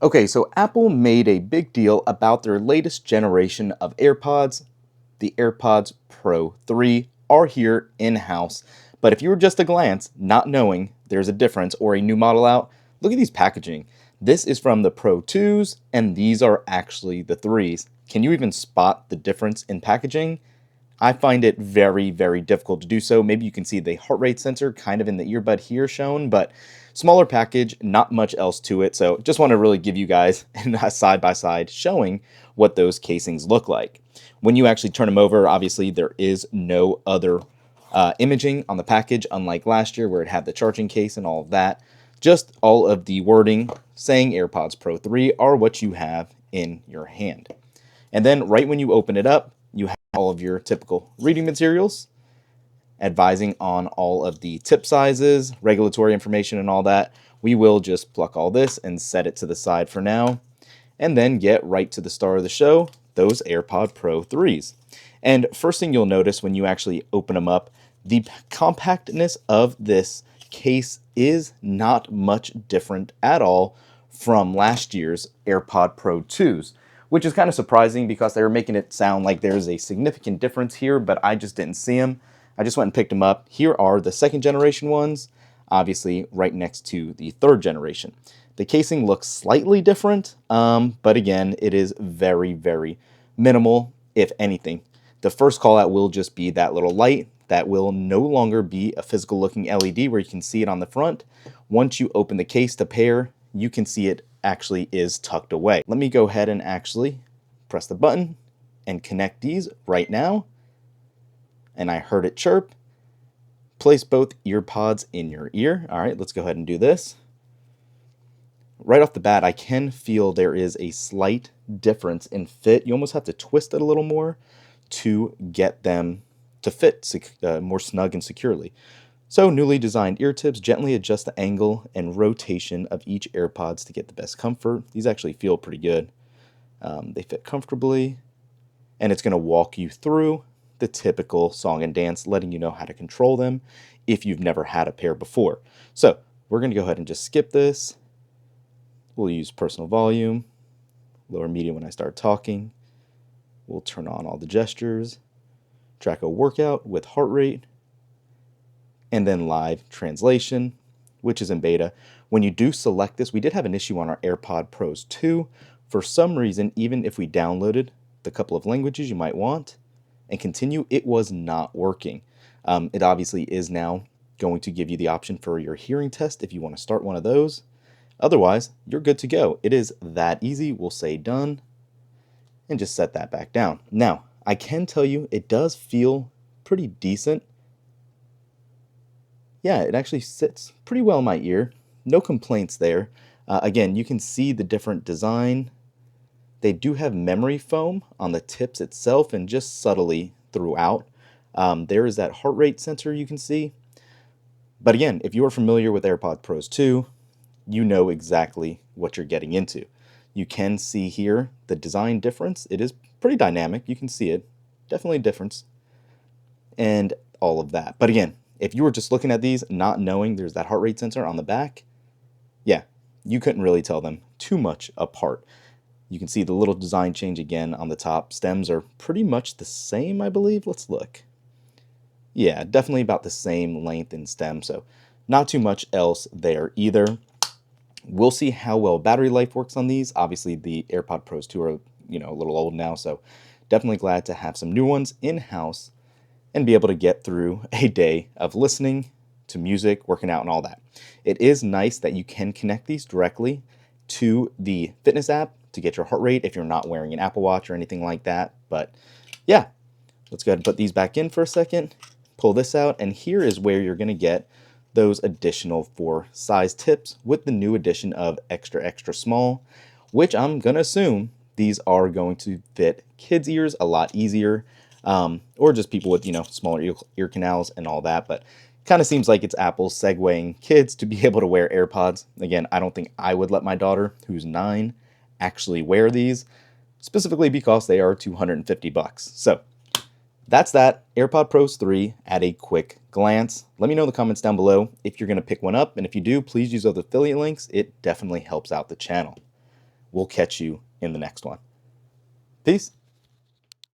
Okay, so Apple made a big deal about their latest generation of AirPods. The AirPods Pro 3 are here in-house. But if you were just a glance, not knowing there's a difference or a new model out, look at these packaging. This is from the Pro 2s, and these are actually the 3s. Can you even spot the difference in packaging? I find it very, very difficult to do so. Maybe you can see the heart rate sensor kind of in the earbud here shown, but smaller package, not much else to it. So just want to really give you guys a side by side showing what those casings look like. When you actually turn them over, obviously there is no other imaging on the package, unlike last year where it had the charging case and all of that. Just all of the wording saying AirPods Pro 3 are what you have in your hand. And then right when you open it up, you have all of your typical reading materials, advising on all of the tip sizes, regulatory information, and all that. We will just pluck all this and set it to the side for now, and then get right to the star of the show, those AirPod Pro 3s. And first thing you'll notice when you actually open them up, the compactness of this case is not much different at all from last year's AirPod Pro 2s. Which is kind of surprising because they were making it sound like there's a significant difference here, but I just didn't see them. I just went and picked them up. Here are the second generation ones, obviously right next to the third generation. The casing looks slightly different, but again, it is very, very minimal, if anything. The first call out will just be that little light that will no longer be a physical looking LED where you can see it on the front. Once you open the case to pair, you can see it actually is tucked away. Let me go ahead and actually press the button and connect these right now. And I heard it chirp. Place both ear pods in your ear. All right, let's go ahead and do this. Right off the bat, I can feel there is a slight difference in fit. You almost have to twist it a little more to get them to fit more snug and securely. So newly designed ear tips gently adjust the angle and rotation of each AirPods to get the best comfort. These actually feel pretty good. They fit comfortably, and it's going to walk you through the typical song and dance, letting you know how to control them if you've never had a pair before. So we're going to go ahead and just skip this. We'll use personal volume, lower medium when I start talking. We'll turn on all the gestures, track a workout with heart rate, and then live translation, which is in beta. When you do select this, we did have an issue on our AirPod Pros 2. For some reason, even if we downloaded the couple of languages you might want and continue, it was not working. It obviously is now going to give you the option for your hearing test if you want to start one of those. Otherwise, you're good to go. It is that easy. We'll say done and just set that back down. Now, I can tell you it does feel pretty decent. Yeah, it actually sits pretty well in my ear. No complaints there. Again, you can see the different design. They do have memory foam on the tips itself and just subtly throughout. There is that heart rate sensor you can see. But again, if you are familiar with AirPods Pros 2, you know exactly what you're getting into. You can see here the design difference. It is pretty dynamic. You can see it. Definitely a difference. And all of that. But again, if you were just looking at these, not knowing there's that heart rate sensor on the back, yeah, you couldn't really tell them too much apart. You can see the little design change again on the top. Stems are pretty much the same, I believe. Let's look. Yeah, definitely about the same length and stem, so not too much else there either. We'll see how well battery life works on these. Obviously, the AirPod Pros 2 are, a little old now, so definitely glad to have some new ones in-house and be able to get through a day of listening to music, working out, and all that. It is nice that you can connect these directly to the fitness app to get your heart rate if you're not wearing an Apple Watch or anything like that. But yeah, let's go ahead and put these back in for a second, pull this out, and here is where you're going to get those additional 4 size tips with the new addition of extra, extra small, which I'm going to assume these are going to fit kids' ears a lot easier. Or just people with, smaller ear canals and all that. But kind of seems like it's Apple segueing kids to be able to wear AirPods. Again, I don't think I would let my daughter, who's 9, actually wear these, specifically because they are $250. So that's that. AirPod Pros 3 at a quick glance. Let me know in the comments down below if you're going to pick one up. And if you do, please use those affiliate links. It definitely helps out the channel. we'll catch you in the next one. Peace.